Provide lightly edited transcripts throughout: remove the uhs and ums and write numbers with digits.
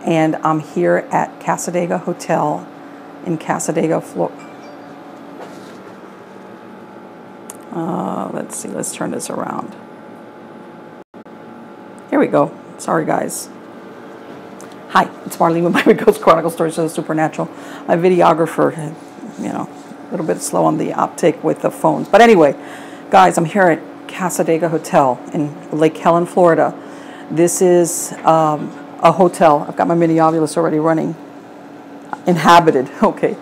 and I'm here at Cassadaga Hotel in Cassadaga, Florida. Let's see, let's turn this around. Here we go. Sorry, guys. Hi, it's Marlene with my Ghost Chronicle Stories of the Supernatural. My videographer, you know, a little bit slow on the uptake with the phones. But anyway, guys, I'm here at Cassadaga Hotel in Lake Helen, Florida. This is a hotel. I've got my mini Ovilus already running. Inhabited, okay.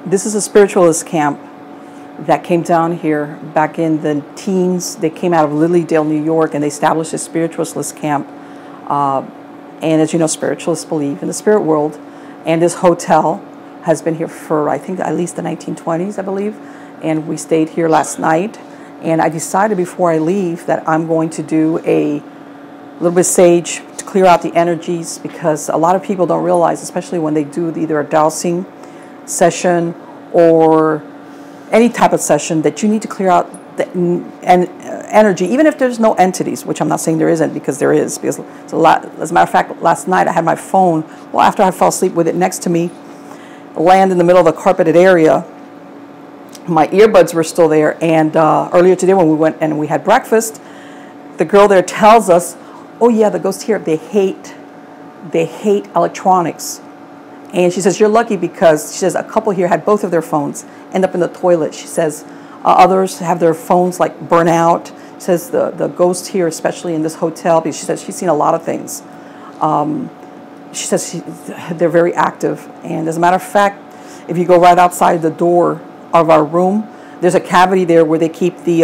This is a spiritualist camp that came down here back in the teens. They came out of Lilydale, New York, and they established a spiritualist camp. And as you know, spiritualists believe in the spirit world. And this hotel has been here for, I think, at least the 1920s, I believe. And we stayed here last night. And I decided before I leave that I'm going to do a little bit of sage to clear out the energies, because a lot of people don't realize, especially when they do either a dowsing session or any type of session, that you need to clear out the energy, even if there's no entities, which I'm not saying there isn't, because there is, because it's a lot. As a matter of fact, last night I had my phone, well, after I fell asleep with it next to me, land in the middle of the carpeted area. My earbuds were still there, and earlier today when we went and we had breakfast, the girl there tells us, oh yeah, the ghosts here, they hate electronics. And she says, you're lucky, because she says a couple here had both of their phones end up in the toilet. She says others have their phones like burn out. She says the ghosts here, especially in this hotel, because she says she's seen a lot of things. She says they're very active. And as a matter of fact, if you go right outside the door of our room, there's a cavity there where they keep the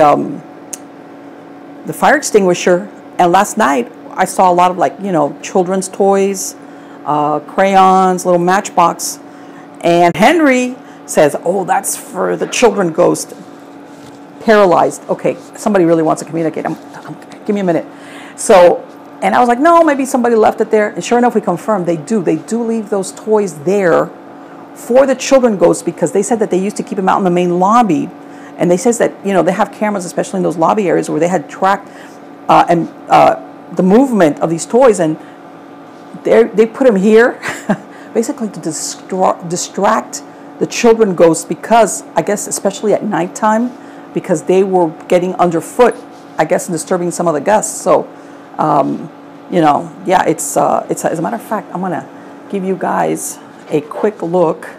fire extinguisher. And last night I saw a lot of, like, you know, children's toys, crayons, little matchbox. And Henry says, oh, that's for the children ghost. Paralyzed. Okay, somebody really wants to communicate. Give me a minute. So, and I was like, no, maybe somebody left it there. And sure enough, we confirmed they do. They do leave those toys there for the children ghosts, because they said that they used to keep them out in the main lobby. And they says that, you know, they have cameras, especially in those lobby areas, where they had tracked the movement of these toys, and they put them here basically to distract the children ghosts, because I guess especially at nighttime, because they were getting underfoot, I guess, and disturbing some of the guests. So you know, yeah, it's as a matter of fact, I'm gonna give you guys a quick look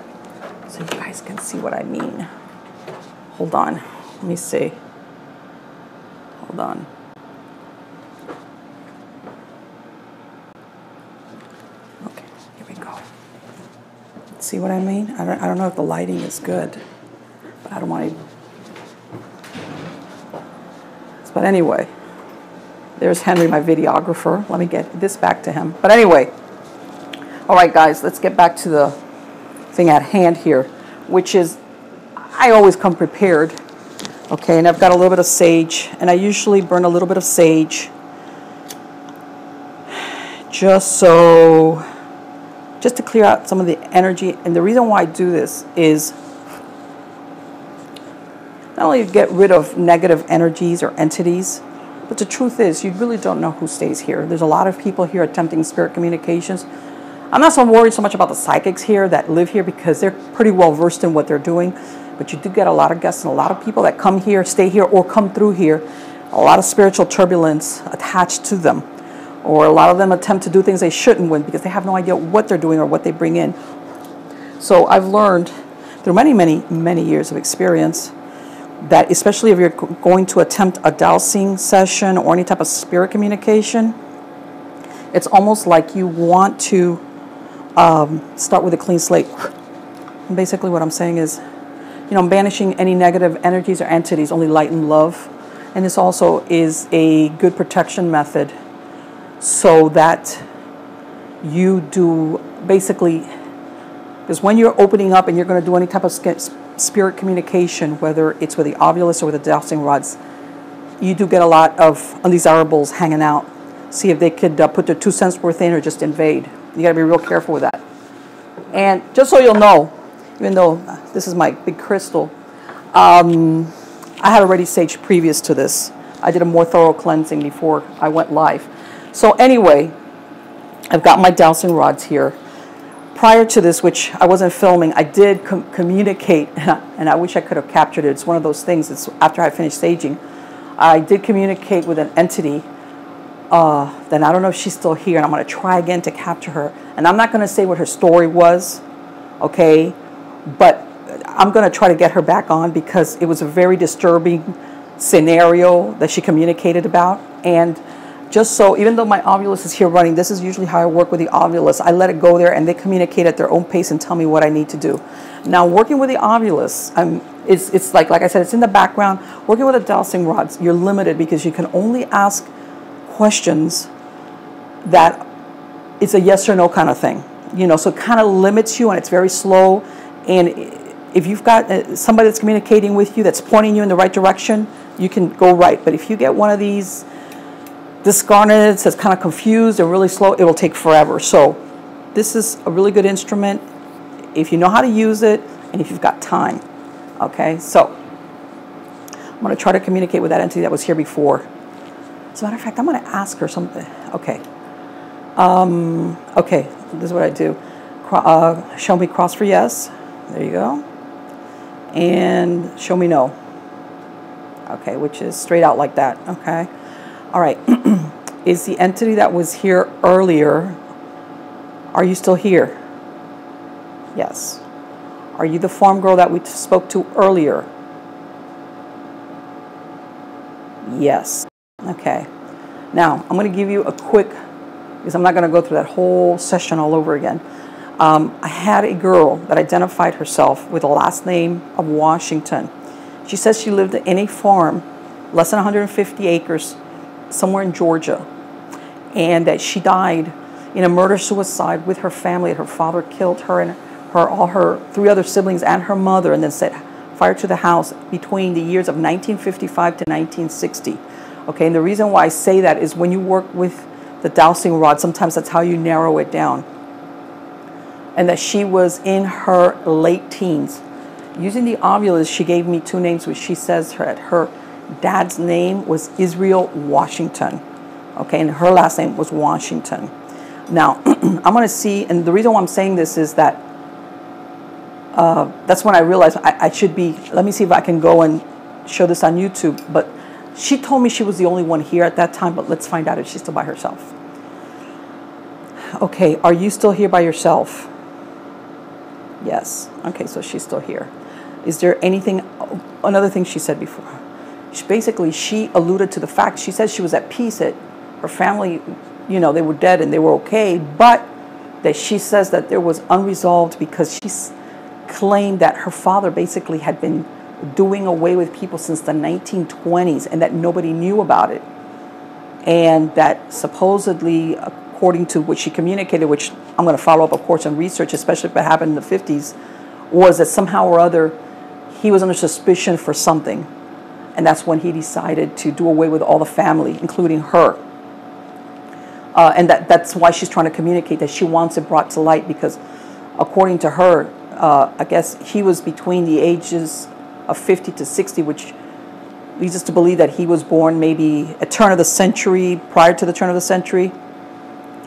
so you guys can see what I mean. Hold on, let me see. Hold on. Okay, here we go. See what I mean? I don't know if the lighting is good, but I don't want to. But anyway, there's Henry, my videographer. Let me get this back to him. But anyway, all right, guys, let's get back to the thing at hand here, which is, I always come prepared. Okay, and I've got a little bit of sage, and I usually burn a little bit of sage just to clear out some of the energy. And the reason why I do this is not only to get rid of negative energies or entities, but the truth is, you really don't know who stays here. There's a lot of people here attempting spirit communications. I'm not so worried so much about the psychics here that live here, because they're pretty well versed in what they're doing. But you do get a lot of guests and a lot of people that come here, stay here, or come through here. A lot of spiritual turbulence attached to them. Or a lot of them attempt to do things they shouldn't win, because they have no idea what they're doing or what they bring in. So I've learned through many, many, many years of experience that, especially if you're going to attempt a dowsing session or any type of spirit communication, it's almost like you want to start with a clean slate. And basically what I'm saying is, you know, banishing any negative energies or entities, only light and love. And this also is a good protection method, so that you do basically, because when you're opening up and you're going to do any type of spirit communication, whether it's with the Ovilus or with the dowsing rods, you do get a lot of undesirables hanging out. See if they could put their 2 cents worth in or just invade. You got to be real careful with that. And just so you'll know, even though this is my big crystal, I had already saged previous to this. I did a more thorough cleansing before I went live. So anyway, I've got my dowsing rods here. Prior to this, which I wasn't filming, I did communicate, and I wish I could have captured it. It's one of those things. It's after I finished staging. I did communicate with an entity. Then I don't know if she's still here, and I'm going to try again to capture her. And I'm not going to say what her story was, okay? But I'm going to try to get her back on because it was a very disturbing scenario that she communicated about. And just so, even though my Ovilus is here running, this is usually how I work with the Ovilus. I let it go there, and they communicate at their own pace and tell me what I need to do. Now, working with the Ovilus, it's like I said, it's in the background. Working with the dowsing rods, you're limited because you can only ask questions that it's a yes or no kind of thing. You know, so it kind of limits you, and it's very slow. And if you've got somebody that's communicating with you, that's pointing you in the right direction, you can go right. But if you get one of these discarnates that's kind of confused and really slow, it will take forever. So this is a really good instrument if you know how to use it and if you've got time. Okay, so I'm going to try to communicate with that entity that was here before. As a matter of fact, I'm going to ask her something. Okay. Okay, this is what I do. Show me cross for yes. There you go. And show me no. Okay, which is straight out like that. Okay. All right. Is the entity that was here earlier, are you still here? Yes. Are you the farm girl that we spoke to earlier? Yes. Okay. Now, I'm going to give you a quick, because I'm not going to go through that whole session all over again. I had a girl that identified herself with the last name of Washington. She says she lived in a farm, less than 150 acres, somewhere in Georgia, and that she died in a murder-suicide with her family. Her father killed her and all her 3 other siblings and her mother, and then set fire to the house between the years of 1955 to 1960. Okay, and the reason why I say that is when you work with the dowsing rod, sometimes that's how you narrow it down. And that she was in her late teens. Using the Ovilus, she gave me 2 names, which she says her dad's name was Israel Washington. Okay, and her last name was Washington. Now, I'm going to see, and the reason why I'm saying this is that that's when I realized I should be, let me see if I can go and show this on YouTube. But she told me she was the only one here at that time, but let's find out if she's still by herself. Okay, are you still here by yourself? Yes. Okay, so she's still here. Is there anything, another thing she said before? She alluded to the fact, she said she was at peace, that her family, you know, they were dead and they were okay, but that she says that there was unresolved because she claimed that her father basically had been doing away with people since the 1920s and that nobody knew about it. And that supposedly, according to what she communicated, which I'm going to follow up, of course, on research, especially if it happened in the 50s, was that somehow or other he was under suspicion for something. And that's when he decided to do away with all the family, including her. And that's why she's trying to communicate that she wants it brought to light because, according to her, I guess he was between the ages of 50 to 60, which leads us to believe that he was born maybe at turn of the century, prior to the turn of the century.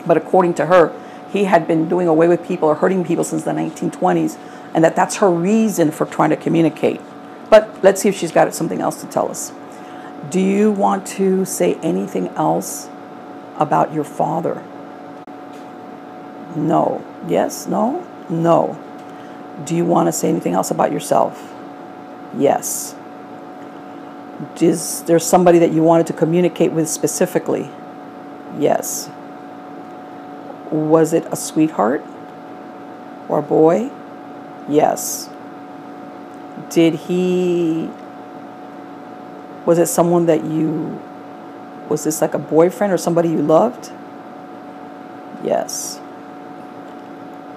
But according to her, he had been doing away with people or hurting people since the 1920s, and that's her reason for trying to communicate. But let's see if she's got something else to tell us. Do you want to say anything else about your father? No. Yes? No? No. Do you want to say anything else about yourself? Yes. Is there somebody that you wanted to communicate with specifically? Yes. Was it a sweetheart or a boy? Yes. Was it someone that was this like a boyfriend or somebody you loved? Yes.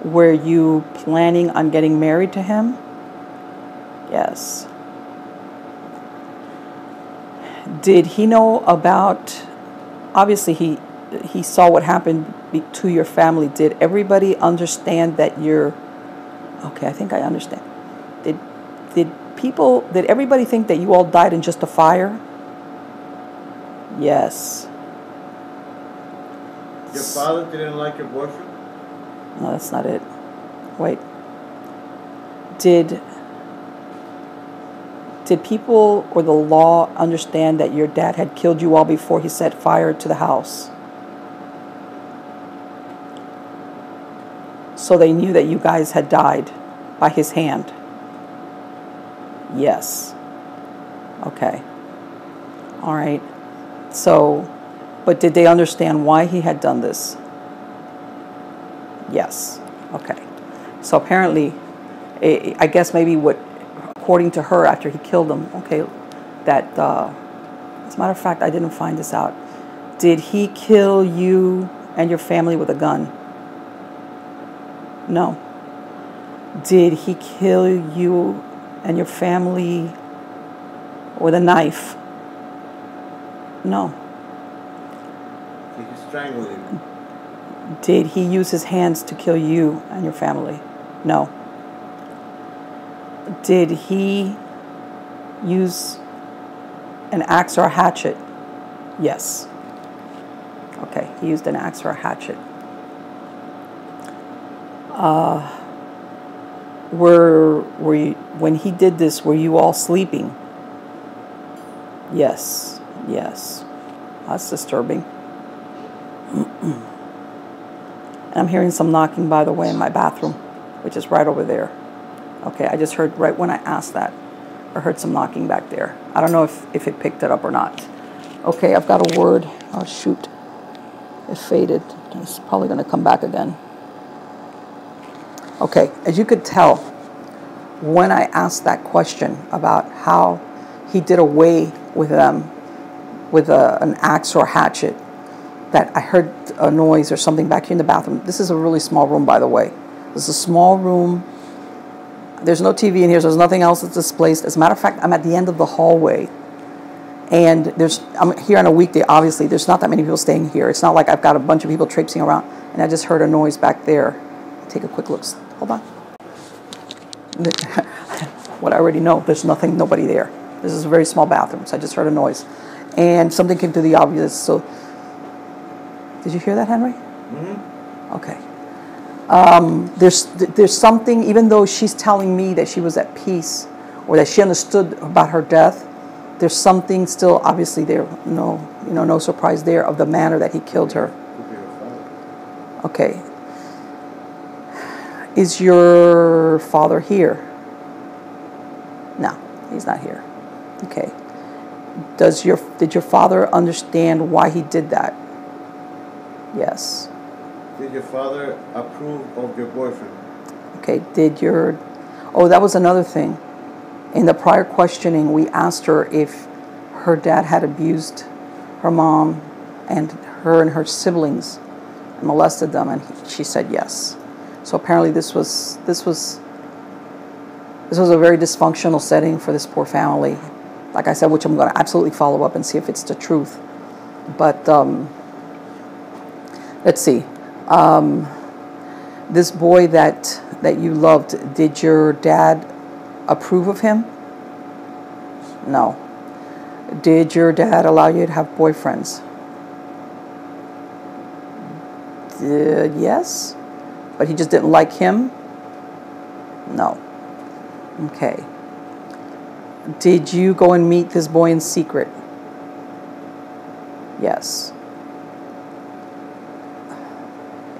Were you planning on getting married to him? Yes. Did he know about, obviously he saw what happened to your family. Did everybody understand that okay, I think I understand. Did everybody think that you all died in just a fire? Yes. Your father didn't like your boyfriend? No, that's not it. Wait. Did people or the law understand that your dad had killed you all before he set fire to the house? So they knew that you guys had died by his hand? Yes. Okay. All right. So, but did they understand why he had done this? Yes. Okay. So apparently, I guess maybe what, according to her, after he killed him, okay, that, as a matter of fact, I didn't find this out. Did he kill you and your family with a gun? No. Did he kill you and your family with a knife? No. Did he strangle you? Did he use his hands to kill you and your family? No. Did he use an axe or a hatchet? Yes. Okay, he used an axe or a hatchet. When he did this, were you all sleeping? Yes. Yes. That's disturbing. And I'm hearing some knocking, by the way, in my bathroom, which is right over there. Okay, I just heard right when I asked that, I heard some knocking back there. I don't know if it picked it up or not. Okay, I've got a word. Oh, shoot. It faded. It's probably going to come back again. Okay, as you could tell, when I asked that question about how he did away with them with an axe or a hatchet, that I heard a noise or something back here in the bathroom. This is a really small room, by the way. This is a small room. There's no TV in here, so there's nothing else that's displaced. As a matter of fact, I'm at the end of the hallway. And I'm here on a weekday, obviously. There's not that many people staying here. It's not like I've got a bunch of people traipsing around. And I just heard a noise back there. Take a quick look. Hold on. What I already know, there's nobody there. This is a very small bathroom, so I just heard a noise. And something came through the obvious, so... Did you hear that, Henry? Mm-hmm. Okay. There's something, even though she's telling me that she was at peace or that she understood about her death, there's something still obviously there. No surprise there of the manner that he killed her. Okay. Is your father here? No, he's not here. Okay. Did your father understand why he did that? Yes. Did your father approve of your boyfriend? Okay, oh, that was another thing. In the prior questioning, we asked her if her dad had abused her mom and her siblings and molested them, and she said yes. So apparently this was a very dysfunctional setting for this poor family. Like I said, which I'm going to absolutely follow up and see if it's the truth. But let's see. This boy that you loved, did your dad approve of him? No. Did your dad allow you to have boyfriends? Yes. But he just didn't like him? No. Okay. Did you go and meet this boy in secret? Yes.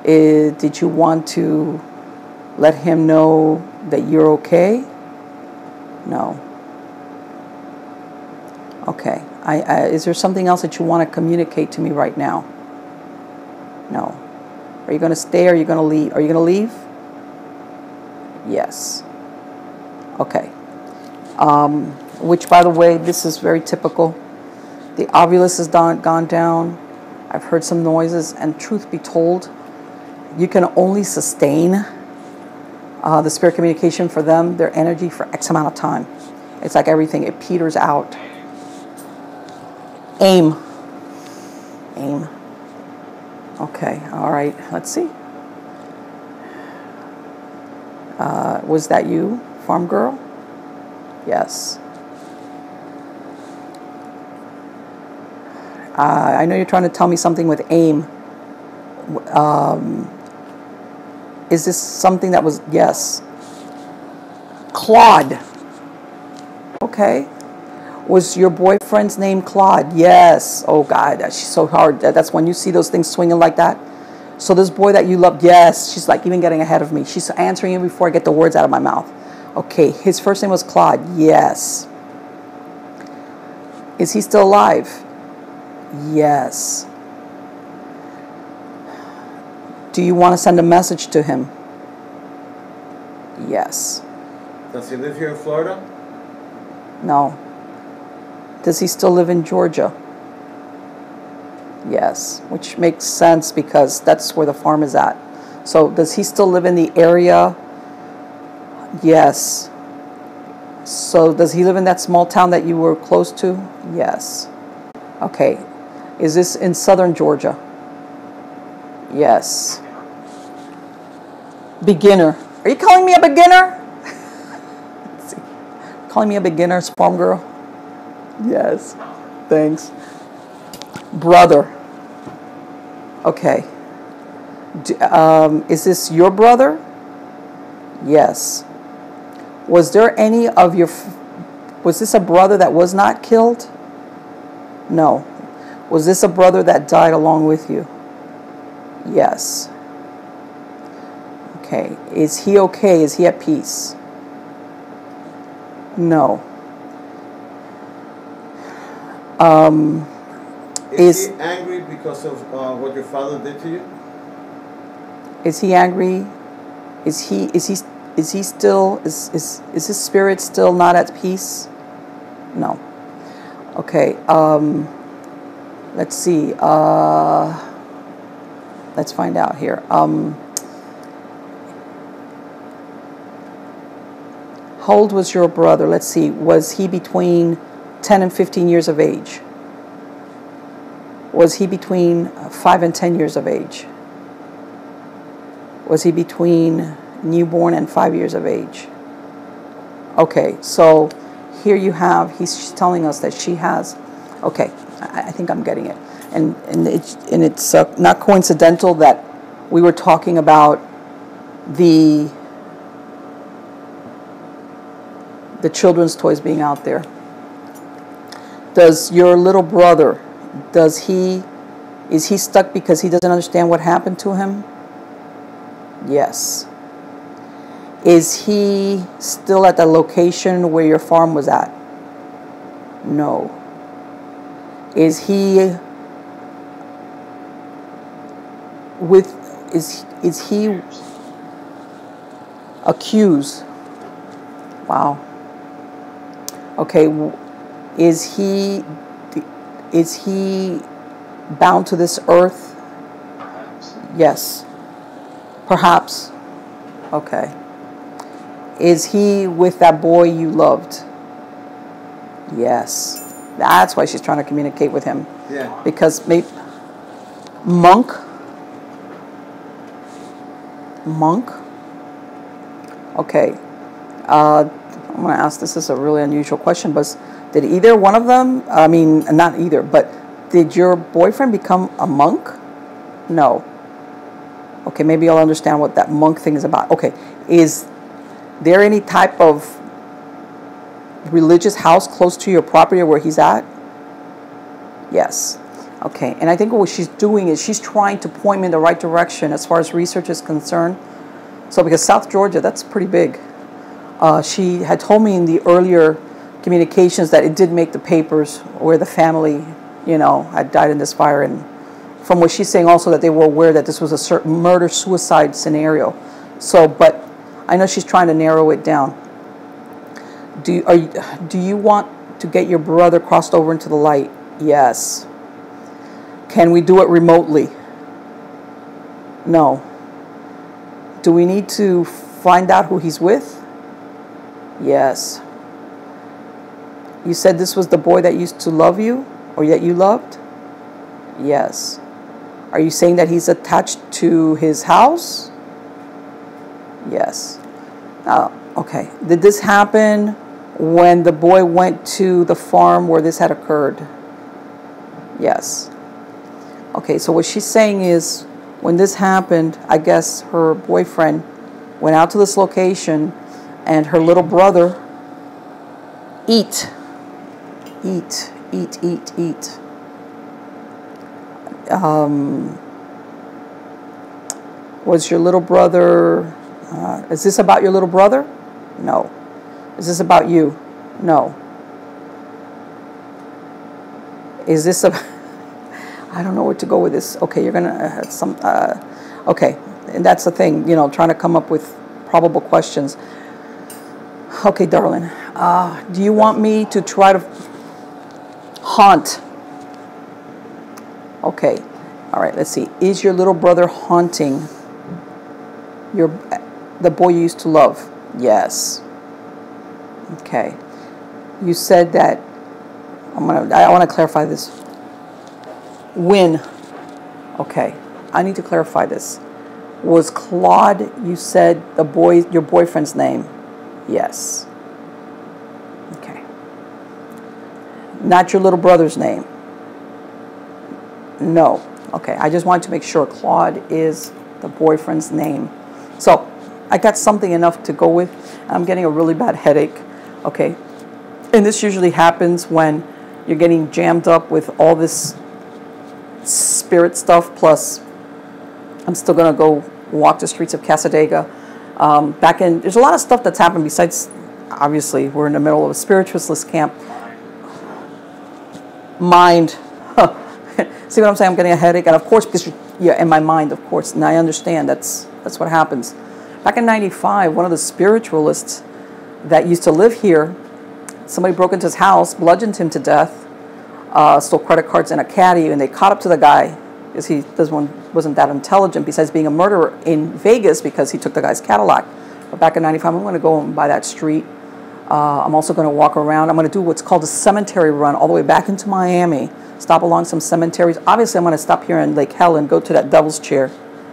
Did you want to let him know that you're okay? No. Okay. Is there something else that you want to communicate to me right now? No. Are you going to stay or are you going to leave? Are you going to leave? Yes. Okay. Which, by the way, this is very typical. The ovulus has gone down. I've heard some noises, and truth be told, you can only sustain the spirit communication for them, their energy, for X amount of time. It's like everything. It peters out. Aim. Okay, all right. Let's see. Was that you, farm girl? Yes. I know you're trying to tell me something with aim. Is this something that was, yes. Claude. Okay. Was your boyfriend's name Claude? Yes. Oh God, she's so hard. That's when you see those things swinging like that. So this boy that you loved, yes. She's like even getting ahead of me. She's answering you before I get the words out of my mouth. Okay, his first name was Claude. Yes. Is he still alive? Yes. Do you want to send a message to him? Yes. Does he live here in Florida? No. Does he still live in Georgia? Yes, which makes sense because that's where the farm is at. So does he still live in the area? Yes. So does he live in that small town that you were close to? Yes. Okay. Is this in southern Georgia? Yes. Beginner. Are you calling me a beginner? Let's see. Calling me a beginner, farm girl? Yes. Thanks. Brother. Okay. Is this your brother? Yes. Was there any of your... Was this a brother that was not killed? No. Was this a brother that died along with you? Yes. Okay. Is he okay? Is he at peace? No. Is he angry because of what your father did to you? Is he angry? Is he still is his spirit still not at peace? No. Okay. Let's see. Let's find out here. How old was your brother? Let's see. Was he between 10 and 15 years of age? Was he between 5 and 10 years of age? Was he between newborn and 5 years of age? Okay, so here you have, she's telling us that she has, okay, I think I'm getting it. And it's not coincidental that we were talking about the children's toys being out there. Does your little brother, is he stuck because he doesn't understand what happened to him? Yes. Is he still at the location where your farm was at? No. Is he accused? Wow. Okay, is he bound to this earth? Perhaps. Yes. Perhaps. Okay. Is he with that boy you loved? Yes. That's why she's trying to communicate with him. Yeah. Because maybe monk. Okay. I'm going to ask, this is a really unusual question, but did either one of them, I mean, not either, but did your boyfriend become a monk? No. Okay, maybe I'll understand what that monk thing is about. Okay, is there any type of religious house close to your property or where he's at? Yes. Okay, and I think what she's doing is she's trying to point me in the right direction as far as research is concerned. So because South Georgia, that's pretty big. She had told me in the earlier communications that it did make the papers where the family, had died in this fire. And from what she's saying also that they were aware that this was a certain murder-suicide scenario. So, but I know she's trying to narrow it down. Do you want to get your brother crossed over into the light? Yes. Can we do it remotely? No. Do we need to find out who he's with? Yes. You said this was the boy that used to love you or that you loved? Yes. Are you saying that he's attached to his house? Yes. Okay. Did this happen when the boy went to the farm where this had occurred? Yes. Okay, so what she's saying is when this happened, I guess her boyfriend went out to this location and her little brother eat. Was your little brother, is this about your little brother? No. Is this about you? No. Is this a, I don't know where to go with this. Okay, you're gonna, okay, and that's the thing, you know, trying to come up with probable questions. Okay, darling, do you want me to try to haunt? Okay, all right, let's see. Is your little brother haunting the boy you used to love? Yes. Okay. You said that, I want to clarify this. When? Okay, I need to clarify this. Was Claude, you said your boyfriend's name? Yes. Okay. Not your little brother's name? No. Okay, I just wanted to make sure Claude is the boyfriend's name. So, I got something enough to go with. I'm getting a really bad headache. Okay. And this usually happens when you're getting jammed up with all this spirit stuff, plus I'm still going to go walk the streets of Cassadaga. There's a lot of stuff that's happened besides, obviously, we're in the middle of a spiritualist camp. Mind. See what I'm saying? I'm getting a headache. And of course, because you're in my mind, of course, and I understand that's what happens. Back in '95, one of the spiritualists that used to live here, somebody broke into his house, bludgeoned him to death, stole credit cards and a caddy, and they caught up to the guy because he wasn't that intelligent, besides being a murderer in Vegas, because he took the guy's Cadillac. But back in '95, I'm going to go by that street. I'm also going to walk around. I'm going to do what's called a cemetery run all the way back into Miami, stop along some cemeteries. Obviously, I'm going to stop here in Lake Helen, go to that Devil's Chair.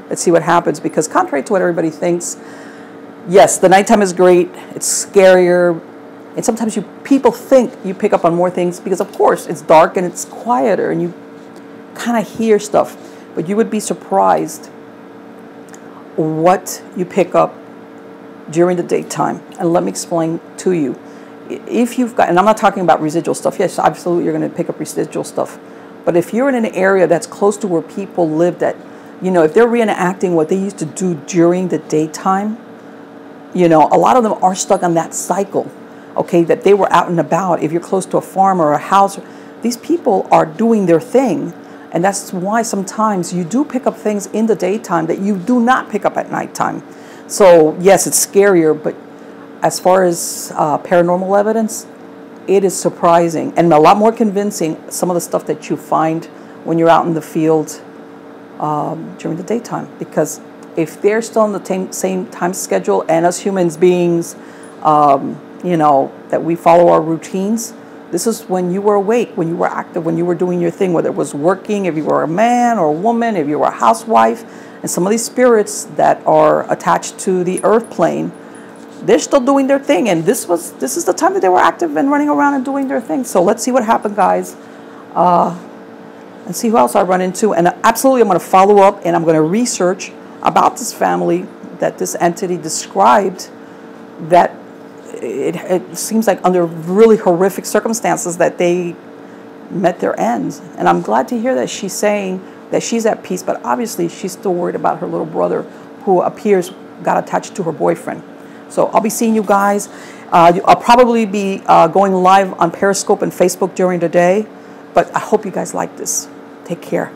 Let's see what happens, because contrary to what everybody thinks, yes, the nighttime is great. It's scarier. And sometimes people think you pick up on more things because, of course, it's dark and it's quieter and you kind of hear stuff. But you would be surprised what you pick up during the daytime. And let me explain to you. If you've got, and I'm not talking about residual stuff. Yes, absolutely, you're going to pick up residual stuff. But if you're in an area that's close to where people live, that, you know, if they're reenacting what they used to do during the daytime, you know, a lot of them are stuck on that cycle. Okay, that they were out and about. If you're close to a farm or a house, these people are doing their thing. And that's why sometimes you do pick up things in the daytime that you do not pick up at nighttime. So, yes, it's scarier, but as far as paranormal evidence, it is surprising and a lot more convincing, some of the stuff that you find when you're out in the field during the daytime. Because if they're still on the same time schedule, and us humans beings, you know, that we follow our routines, this is when you were awake, when you were active, when you were doing your thing, whether it was working, if you were a man or a woman, if you were a housewife. And some of these spirits that are attached to the earth plane, they're still doing their thing. And this is the time that they were active and running around and doing their thing. So let's see what happened, guys. And see who else I run into. And absolutely, I'm going to follow up and I'm going to research about this family that this entity described, that it seems like under really horrific circumstances that they met their ends. And I'm glad to hear that she's saying that she's at peace, but obviously she's still worried about her little brother, who appears got attached to her boyfriend. So I'll be seeing you guys. I'll probably be going live on Periscope and Facebook during the day, but I hope you guys like this. Take care.